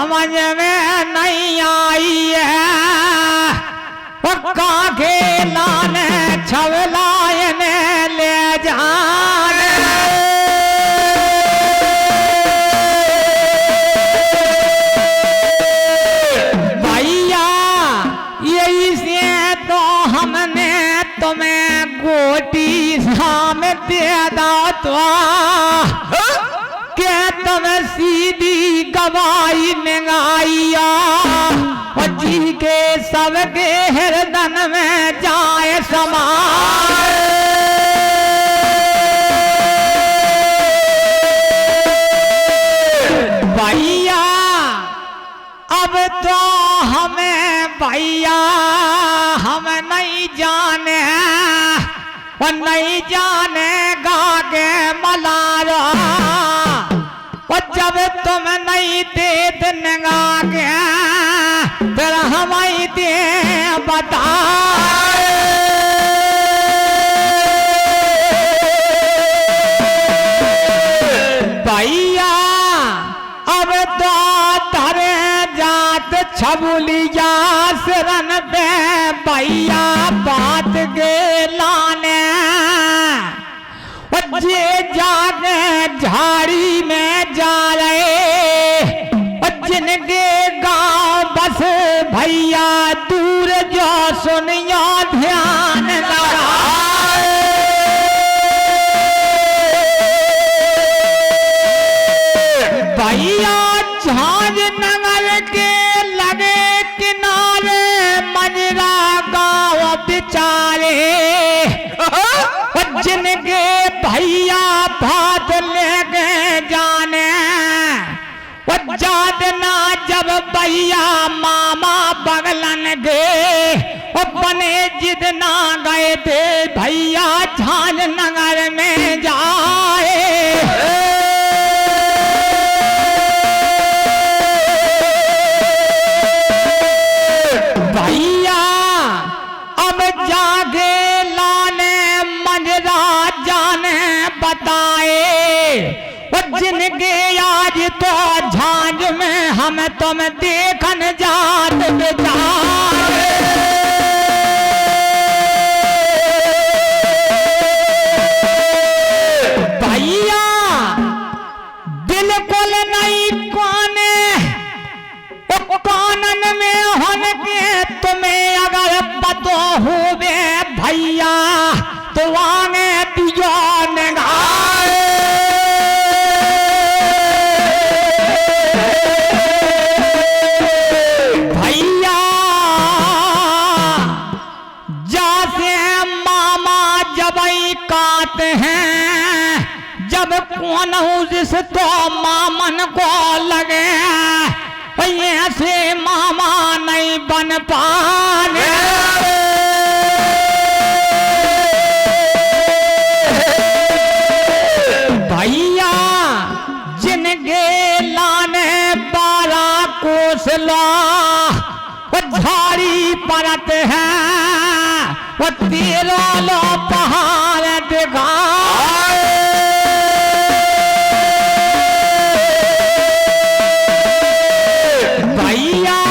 समझ में नहीं आई है, वो काके लाने छवलायने ले जाने। भैया यही से तो हमने तुम्हें गोटी सामने दे दो के तुम सीधी गवाही मंगाइया और जी के सबके हृदय में जाए समाए। भैया अब तो हमें भैया हम नहीं जाने और नहीं जानेगा के मलारा, और जब तुम नहीं दे देगा के फिर हम दे बता। भैया अब तो धरे जात छबुलिया शरण पे भैया बात के लाने जे जाने झाड़ी में जा रहे जिनके गांव बस भैया दूर जो सुनियो ध्यान लगाए। भैया झांझ नगर के लगे किनारे मजरा गांव बिचारे जिनके भैया भात लेके जाने वो जादना जब भैया मामा बगलन गए वो बने जिदना गए थे भैया झांझ नगर में जाए। भैया अब जागे बताए वो जिनके आज तो झांझ में हम तुम देखन जात बेचारे। भैया बिल्कुल नहीं कानन में हन के तुम्हें अगर पतो हुए भैया तो आने दियो नगाए। भैया जैसे मामा जबई काते हैं जब कौन जिस तो मामन को लगे ऐसे मामा नहीं बन पाने। भैया जिनके लाने 12 कोसला वो झाड़ी परत है वो 13 लो पहाड़ दिखाए। भैया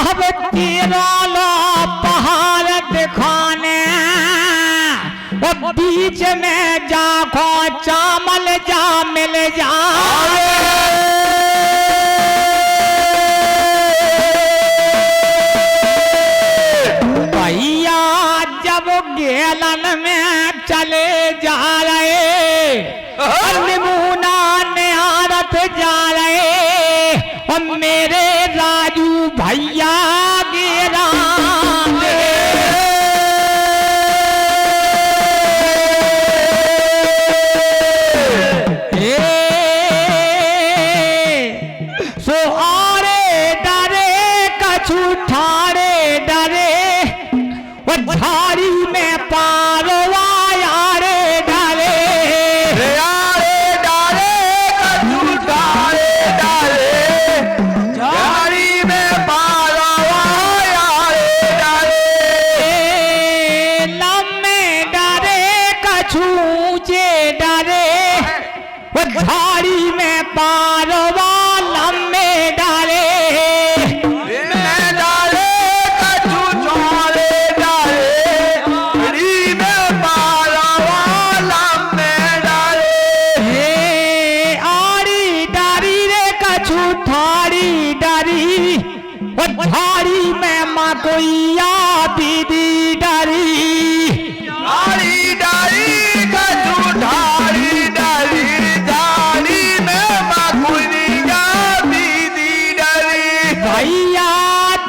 अब 13 लो पहाड़ दिखाने वो बीच में जाखो चामल जा मिल जाए। भैया जब गेलन में चले जा रहे नमूना निहारत जा रहे और मेरे राजू भैया गिरा ठाड़े डरे वो झाड़ी में पारवा यारे डरे यारे डरे कछु ठाड़े डरे झाड़ी में पारवा यारे डरे लम्बे डरे कछु ऊंचे डरे वो झाड़ी में पारवा लम्बे डरे झाड़ी में मकोइया दीदी डरी डाली डाली कद्दू ढारी डाली झाड़ी में मकुनिया दीदी डरी भैया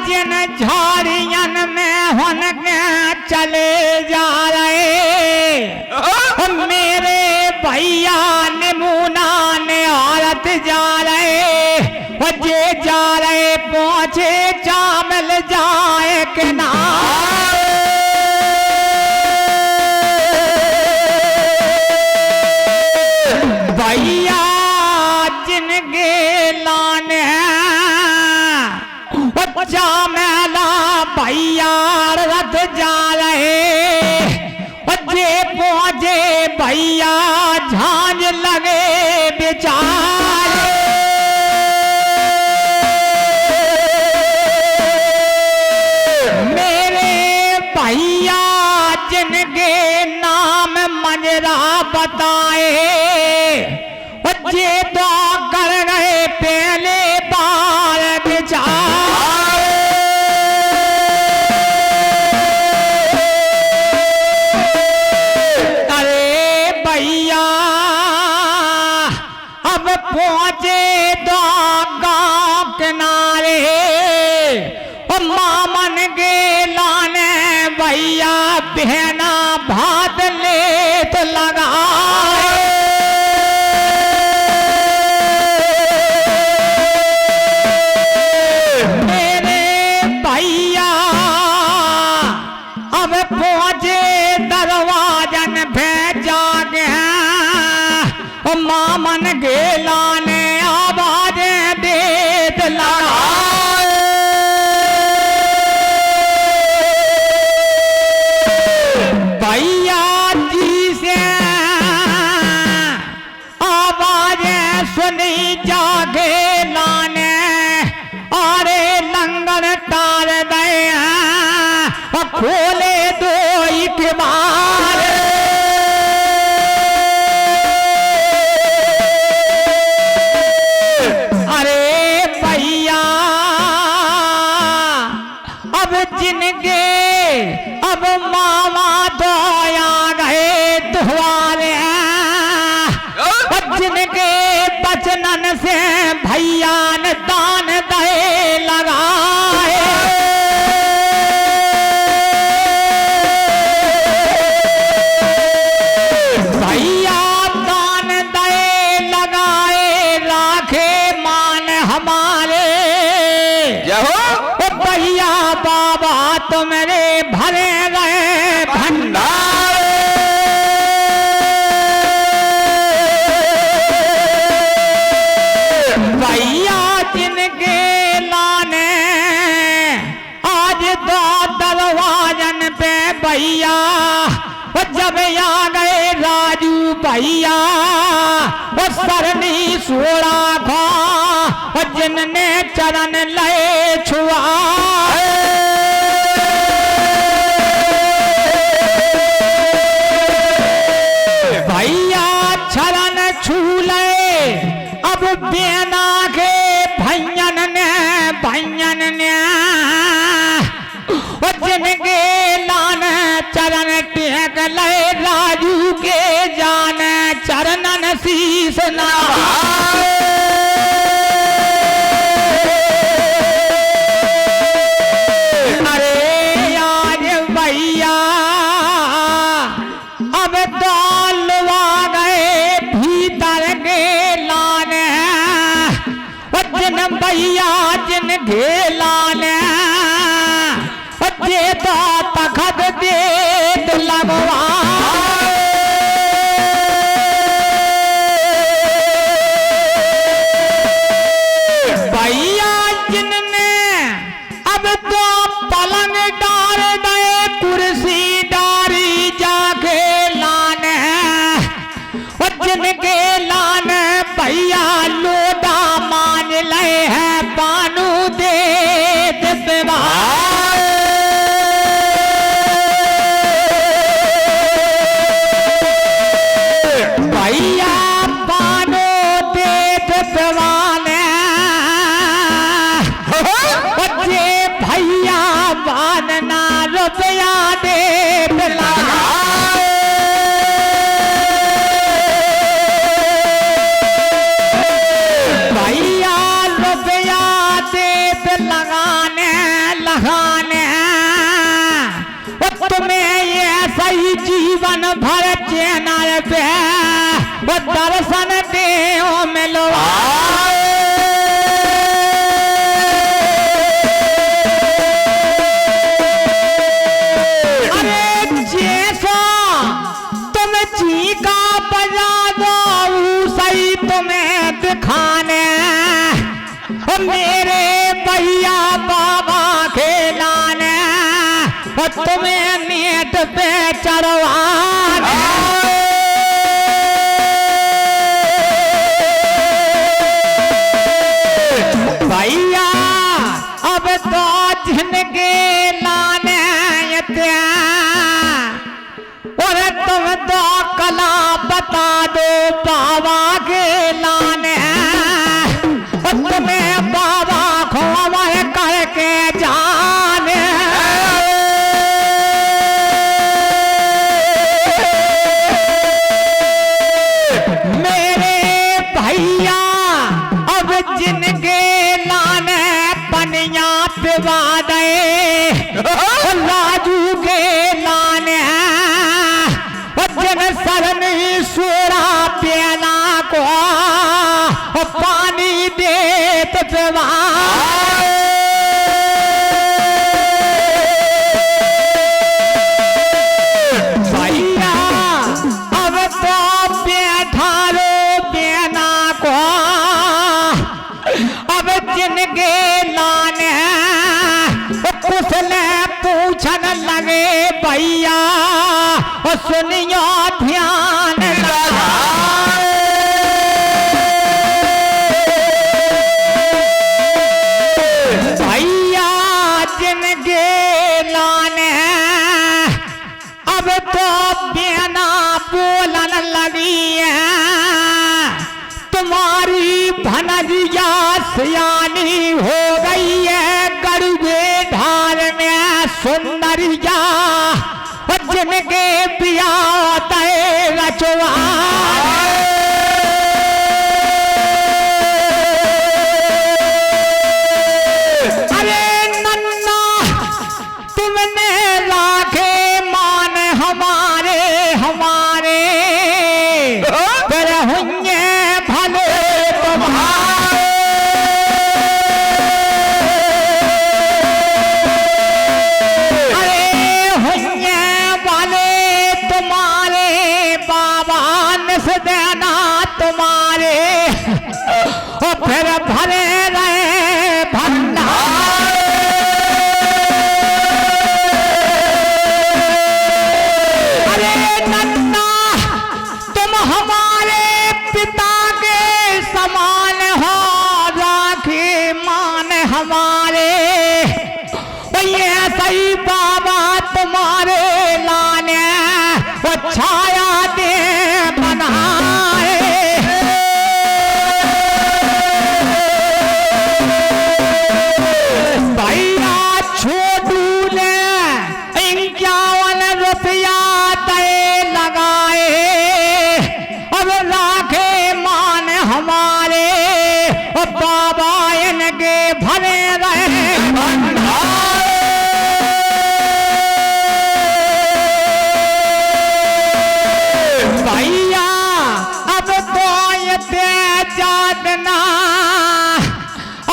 जिन झाड़ियन में हन के चले जा रहे मेरे भैया नमूना ने औरत जा रहे जे जा रहे पहुंचे चामल जाए के नाम भैया जिनके लाने चामला भैया रथ जा रहे जे पहुंचे भैया झांझ लगे बेचारे मेरे भैया जिनके नाम मंजरा बताए जे तो कर गए पहले बार बेचारे अरे भैया अब पहुंचे तो गांव किनारे मामन के लाने भैया बहना भात ले तो लगाए मेरे भैया अब पहुंचे दरवाजन भेजा गया मामन के लाने आवाजें देत लगाए भैया जी से आवाजें सुनी जागे लाने अरे लंगर तार गए खोले दो इकबार अरे भैया अब जिनके अब मामा तो आ गए तुम्हारे जिनके बचनन से भैया ने दान दे लगाए भैया दान दे लगाए राखे मान हमारे भैया बाबा तुमरे भरे गए भंडार भैया जिनके लाने आज दो दरवाजन पे भैया जब आ गए राजू भैया वो सरनी सोड़ा खा जिनने चरण ले छुआ भैया चरण छू ले अब बेना के भैयन ने जिनके लान चरण टेक ले राजू के जान चरणन शीस नवाए अरे आज भैया अब दौलवा गए भीतर के लाने जिन भैया जिन घेलाने जे तो तखत देत लगवा भैया जिनने अब तो पलंग डाल गए कुर्सी डारी जाके लाने जिनके लाने भैया लोटा मान ले है पानू दे जे भैया बानना रुपया दे भैया रुपया दे लगाने लगाने तुम्हें ये सही जीवन भर चेना पे वो दर्शन दे मिलो अरे जैसा तुम चीका बजा दो सही तुम्हें दिखाने मेरे भैया बाबा खेलाने और तुम्हें नेट पे चढ़वाने भैया अब तो जिनके लाने और तुम तो कला बता दो बाबा के लाने तुम्हें बाबा खो करके जाने मेरे भैया अब जिनके लाने पनिया पिवा दे राजू के लाने जन सरन सोरा प्याला को पानी दे पिवा भैया अब तो बैठा लो बेना को अब जिनके लाने कुसले पूछन लगे भैया सुनियो ध्यान लगा भैया जिनके लाने अब तो बिना बोलन लगी है तुम्हारी भनजिया सियानी हो गई है गड़ुए ढाल में सुंदरिया जिनके पिया तय रचवा अरे नन्ना तुमने राखे मान हमारे हमारे फिर हुए भले तुम्हारे अरे हुए वाले तुम्हारे बाबा निस देना तुम्हारे और फिर भरे रहे भंडार अरे नन्ना तुम हमारे पिता के समान हो राखी मान हमारे ये सही बाबा तुम्हारे लाने वो छाया दे बनाए भैया छोटू ने 51 रुपया तय लगाए अब राखे मान हमारे और बाबा इनके भरे रहे भैया अब तो ये जातना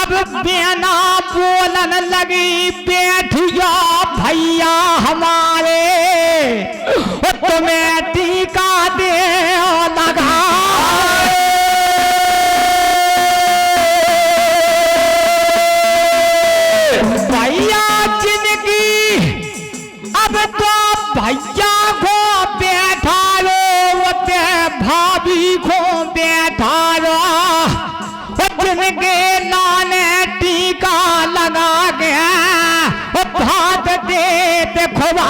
अब बिना बोलन लगी बैठिया भैया हमारे तुम्हें टीका दे लगा भैया जिनकी अब तो भैया को बैठा लो भाभी को बैठा लो जिनके लाने टीका लगा गया भात दे खुबा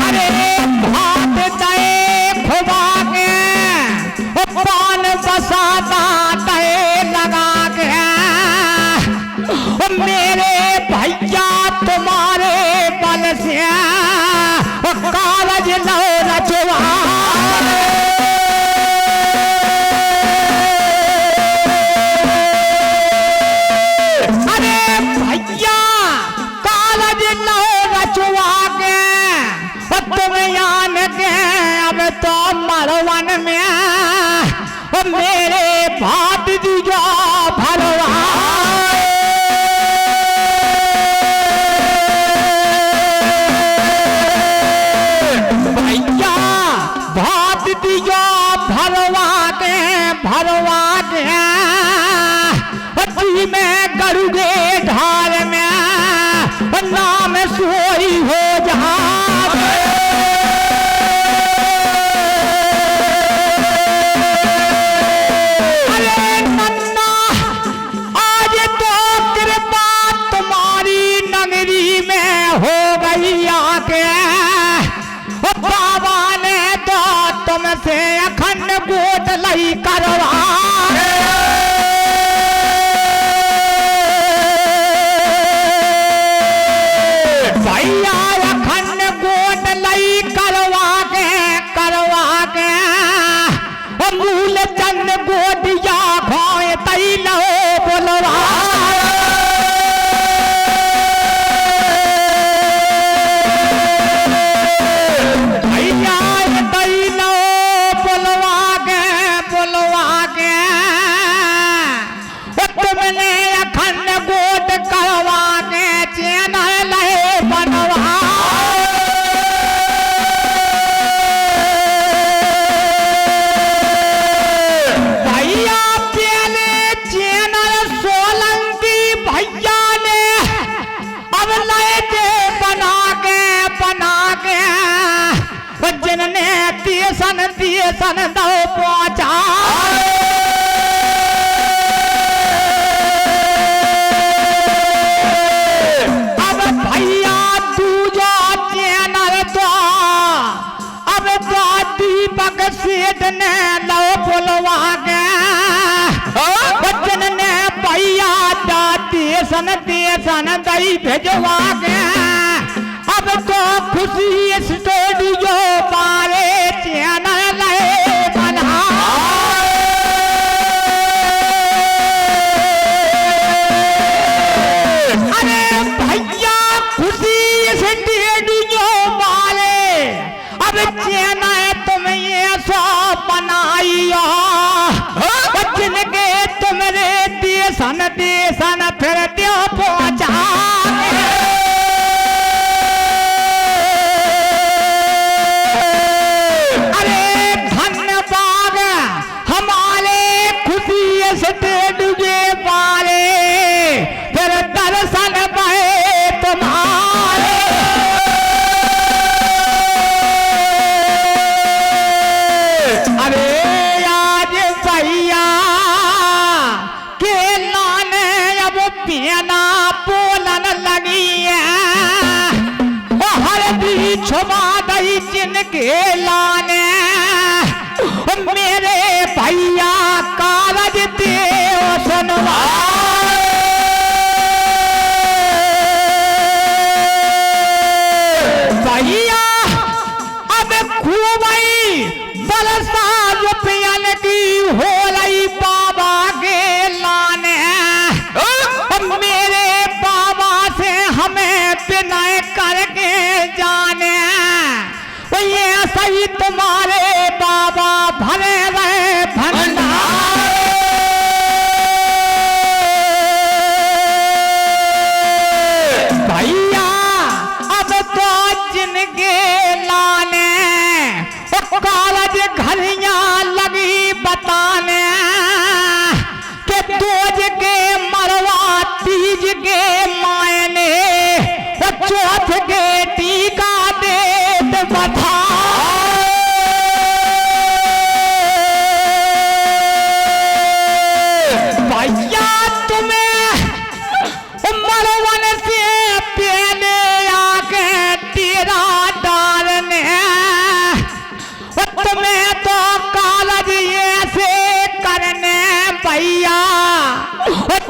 अरे भात दे खुबा के बड़वन में ओ मेरे भात दियो भरवा भैया भात दियो भरवा के में गरुड़े ढाल में नाम सोई हो जहां अरे नन्ना आज तो कृपा तुम्हारी नगरी में हो गई आके बाबा ने तो तुमसे अखंड गोद लई करवा भैया अखंड गोद लई करवा के मूल चंद गोदिया खोए तई लो बोलवा भैया तई लो बोलवा के तुमने अखंड गोद करवा के चैन ले बनवा भैया पहले चैनल सोलंकी भैया ने अब लए थे बना के जिनने तीसन दो पहुंचा अब भैया तू जो चैनल तो अब तो दीपक सेठ ने लो बुलवा के जिनने भैया देसन दई भेजवा के अब तो खुशी स्टूडियो पारे चैनल ले बना अरे भैया खुशी स्टूडियो वाले अब चैनल तुम ये सो बनाइयो जिनके तुमरे देसन फिर दो पहुंचा छुपा दई जिनके लाने मेरे भैया कागज दे सुनवा भैया अब खूब बरसा रुपयन की हो रही बाबा के लाने मेरे बाबा से हमें विनय करके जाने ये सही तुम्हारे बाबा भरे रहे भंडार भैया अब तो जिनके लाने कागज घड़ियां लगी बताने के दूज के मरवा तीज के मायने चौथ के टीका देत बता भैया तुम्हें मरवन से पहले आके तेरा डालने तुम्हें तो कागज ऐसे करने भैया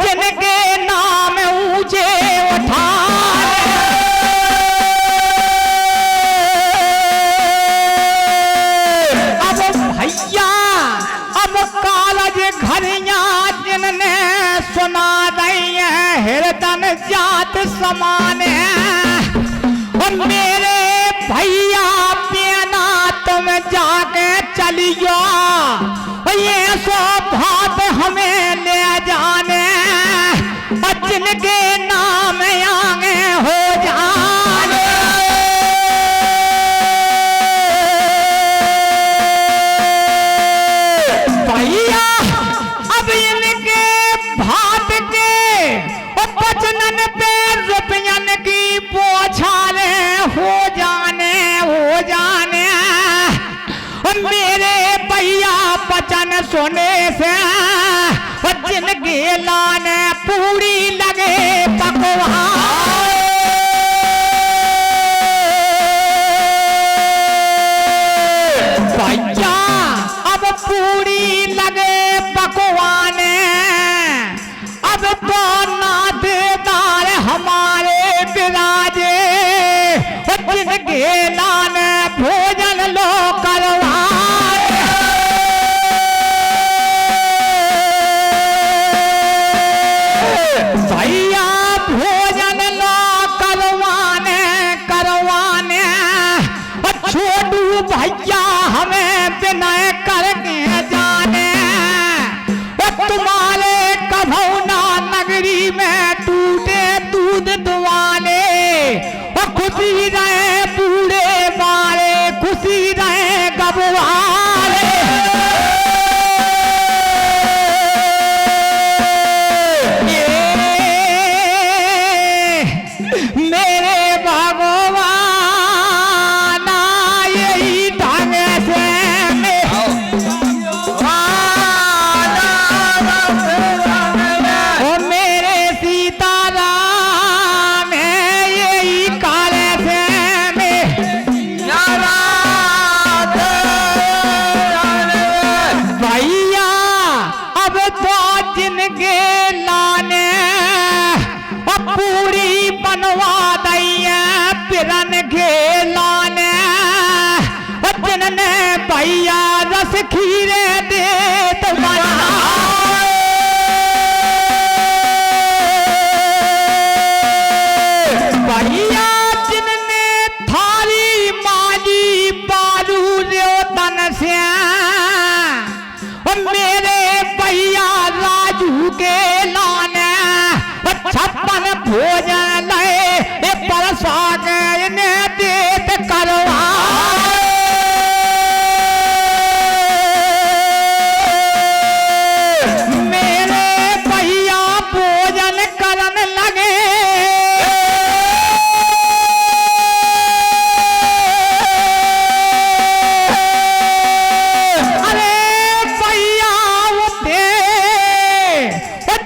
जिनके नाम ऊंचे उठा घरियां जिनने सुना दई हृदन जात समान और मेरे भैया पियाना तुम जाके चली भैया ये सो बात हमें ले जाने जिनके नाम आगे हो जाने भैया अब इनके भात के बचनन पे रुपयन की पोछाले हो जाने मेरे भैया बचन सुने से जिनके लाने पूरी लगे पकवान भैया अब पूरी लगे पकवान अब तो नातेदार हमारे विराजे जिनके लाने भोजन लो करवाए भैया भोजन लो करवाने छोटू भैया हमें विनय करके जाने तुम्हारे कभौना नगरी में टूटे दूध दुआले खुशी रहे बूढ़े मारे खुशी रहे गबवारे मेरे भगवान यही ढंग से मेरे सीताराम यही काले से भैया अब तो जिनके लाने पूरी बनवा दैया पिरन के लाने जिनने भैया रस खीरे दे भैया जिनने थाली माली बालू तन से मेरे भैया राजू के लाने 56 भोजन ले परसा के ने देत करवा मेरे भैया भोजन करन लगे अरे भैया उठे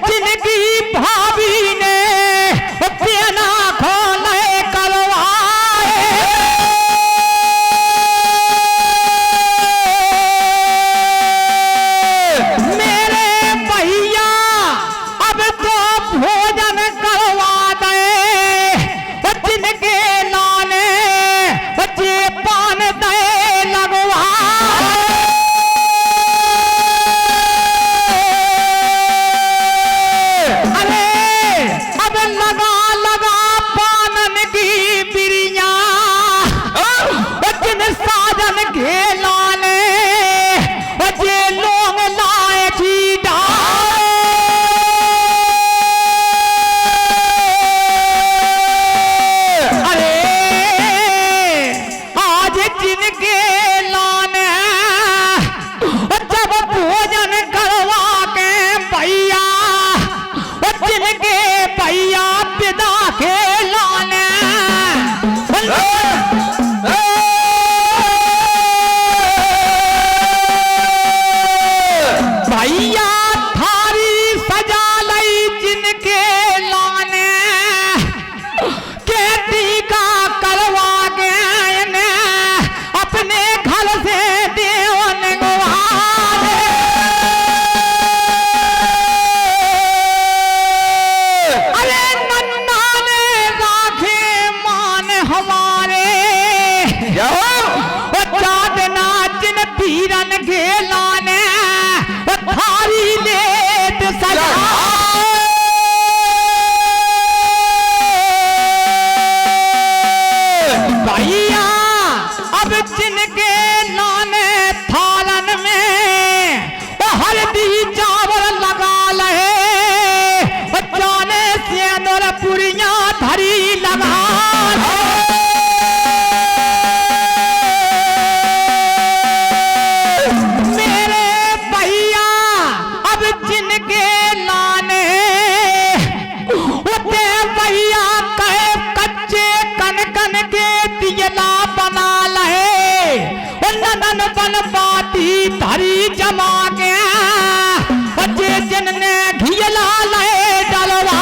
जिनकी भाभी ने पेना खोले करवाए मेरे भैया अब तो भोजन करवा दे जिनके लाने बच्चे पान दे लगवा अरे अब लगा पानन की बिरिया जिन साजन के लाने बच्चे लोग लाए चीटा अरे आज जिनके लाने जब भोजन करवा के भैया जिनके भैया पिता के लाने भैया थारी सजा लई जिनके लाने खेती का करवा के अपने घर से देवन गवाने अरे नन्ना ने राखे मान हमारे चादना जिन पीरन के लाने थारी लेत सजा भैया अब जिनके लाने थालन रोटी धरी जमा के बच्चे जिनने घियला ले डलवा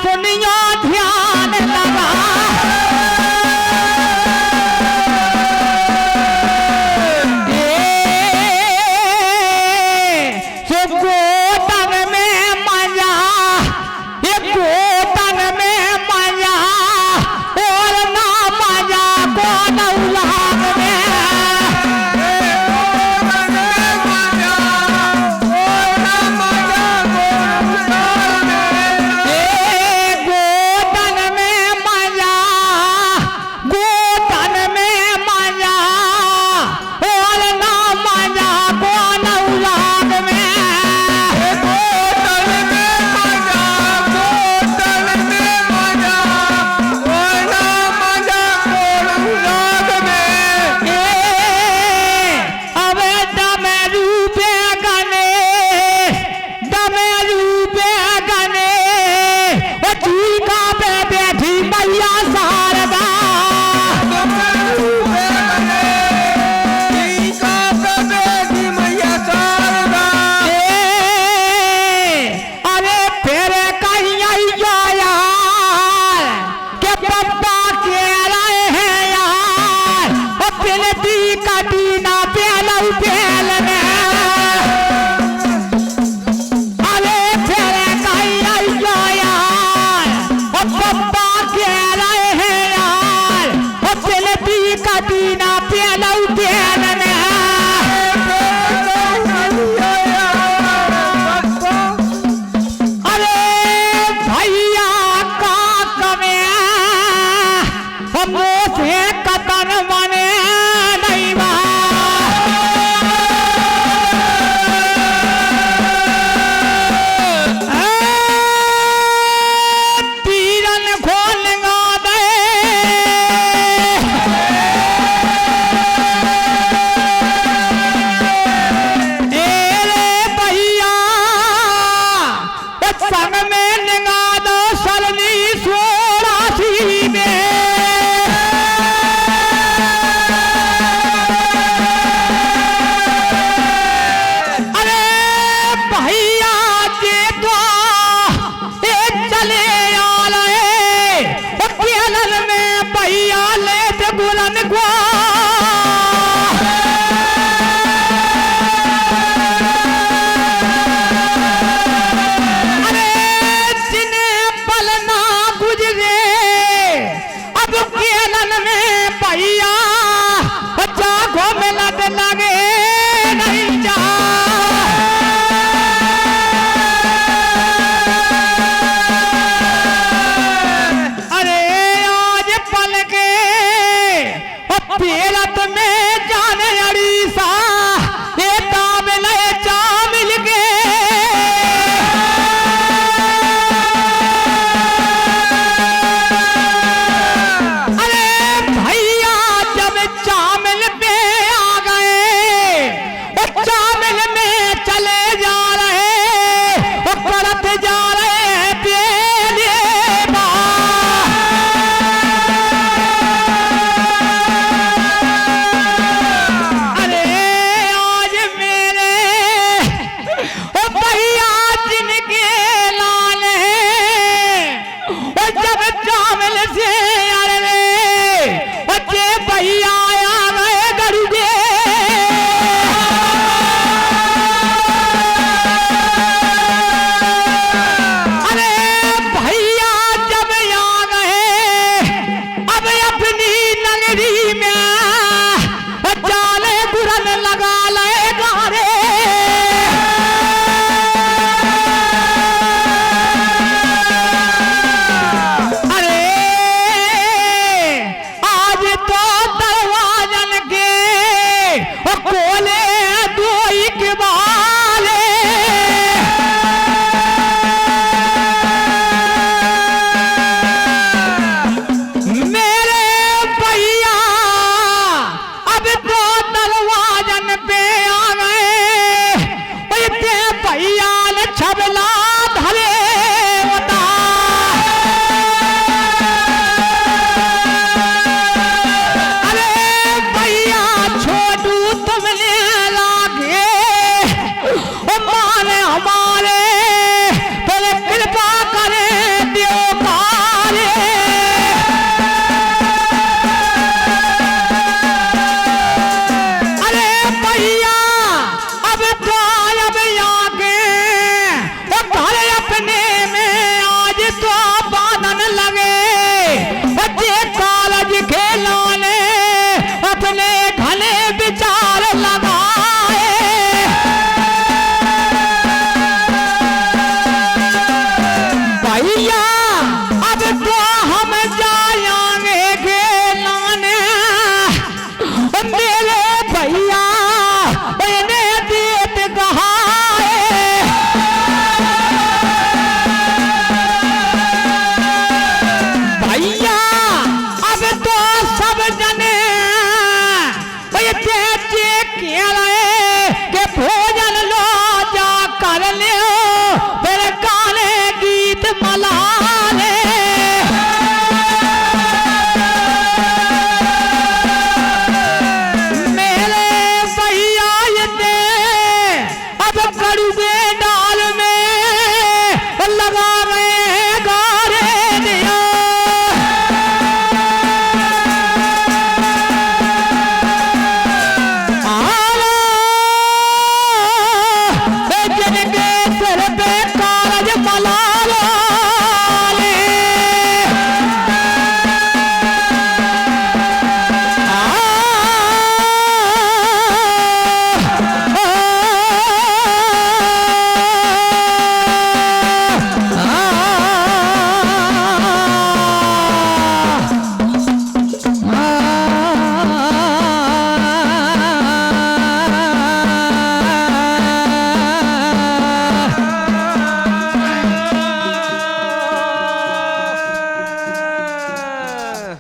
सुनियो ध्यान लगा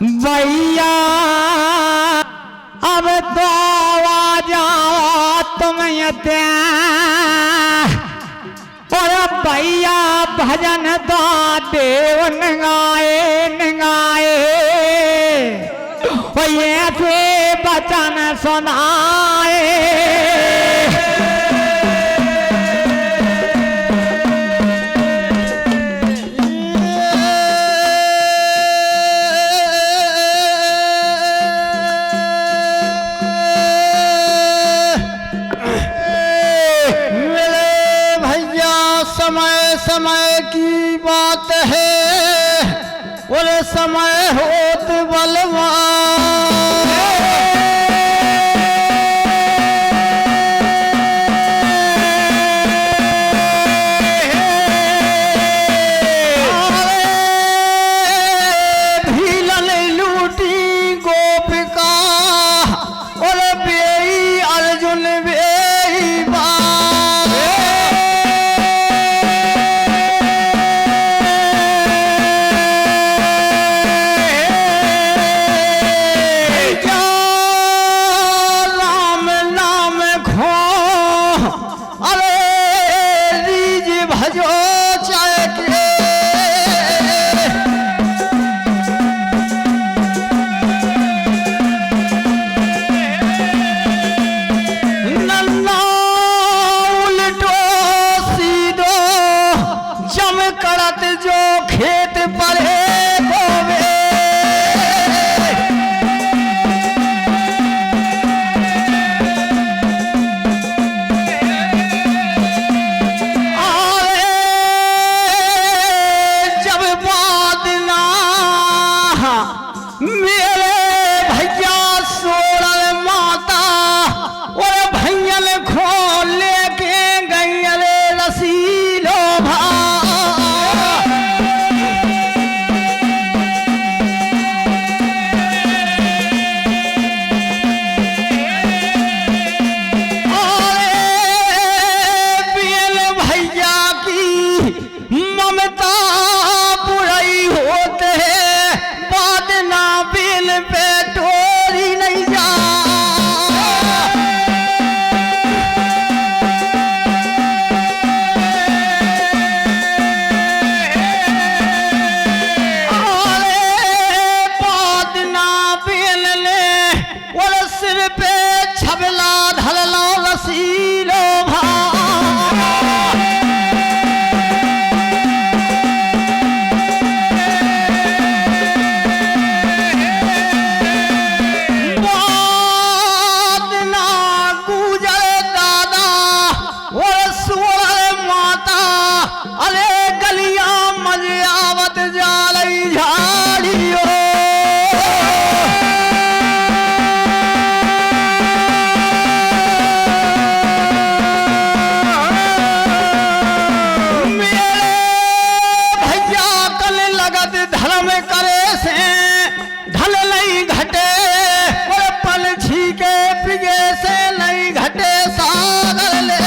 भैया अब तो आ जाओ तुम यते और भैया भजन तो देव नगाए नगाए ये थे बचन सुनाए समय समय की बात है और समय होत बलवान भीलन लूटी गोपिका और बेई अर्जुन बेई बा जो खेत पड़े बोवे आए जब बादना मेरे भैया सोरल माता और भैया खोल लेके गैया रसीलो भा ममता बुराई होते बात ना बिल पे टोरी नहीं जा बात ना बिल ले और सिर पे छबला धरला रसीलो भा धर्म करे से ढल नहीं घटे और पल छीके पिगे से नहीं घटे सागर ले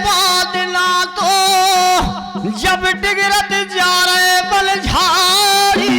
बात ना तो जब डिगरत जा रहे बल झाड़ी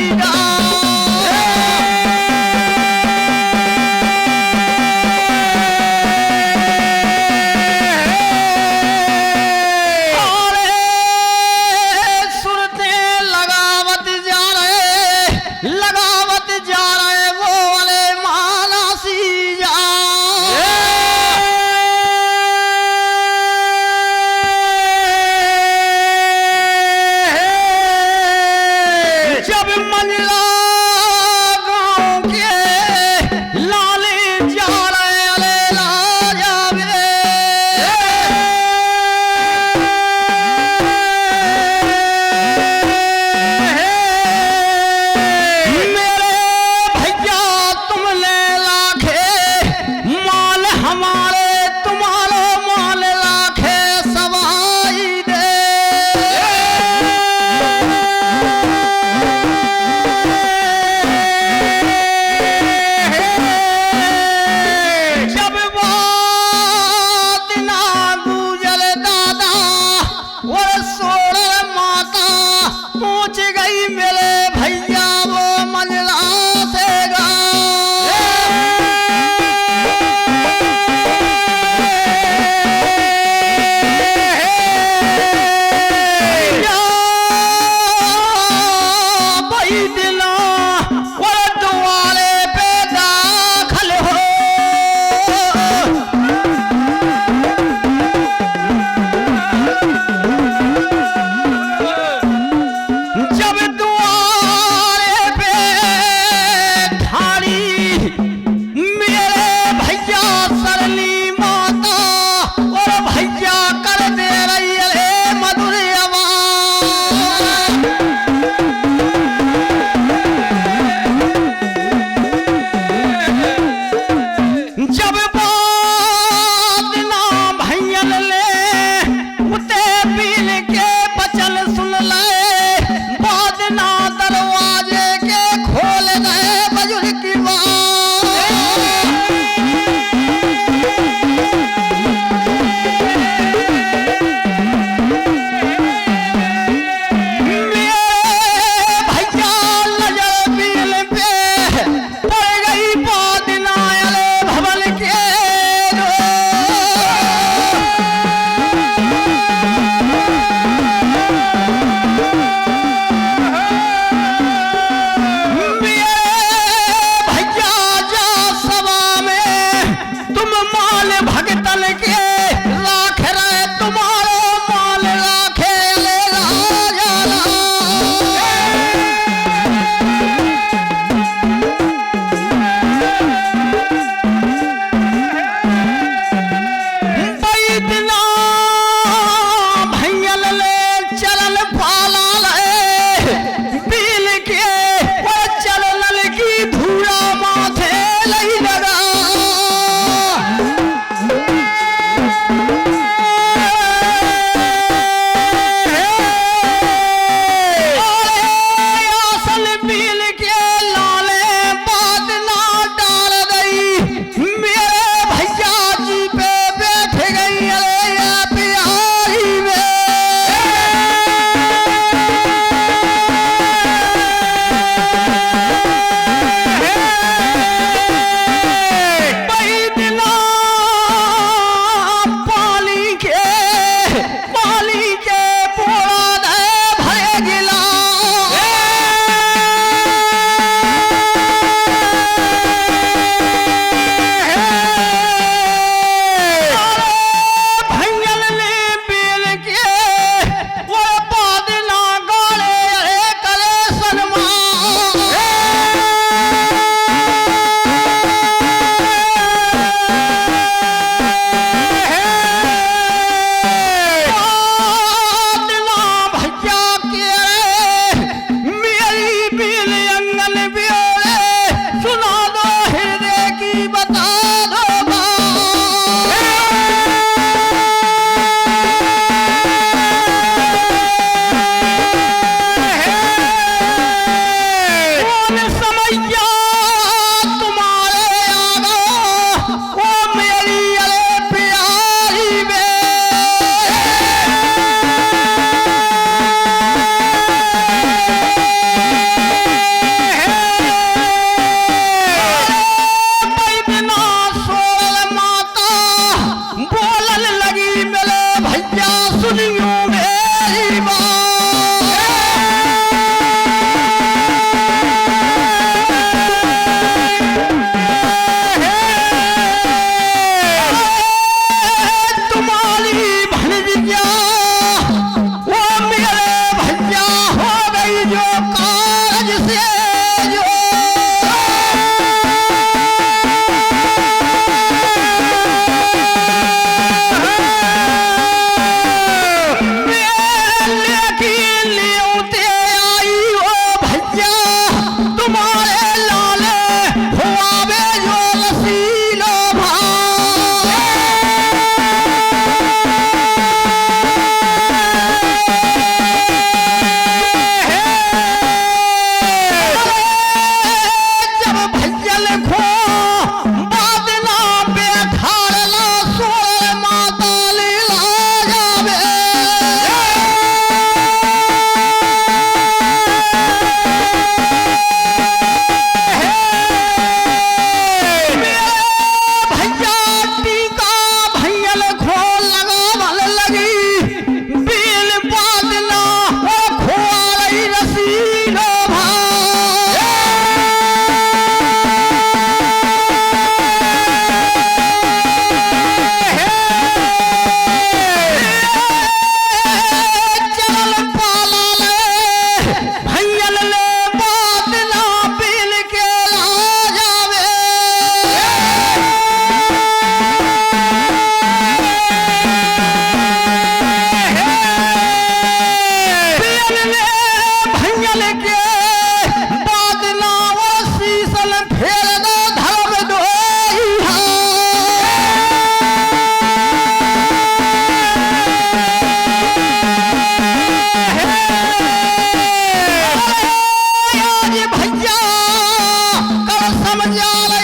लाल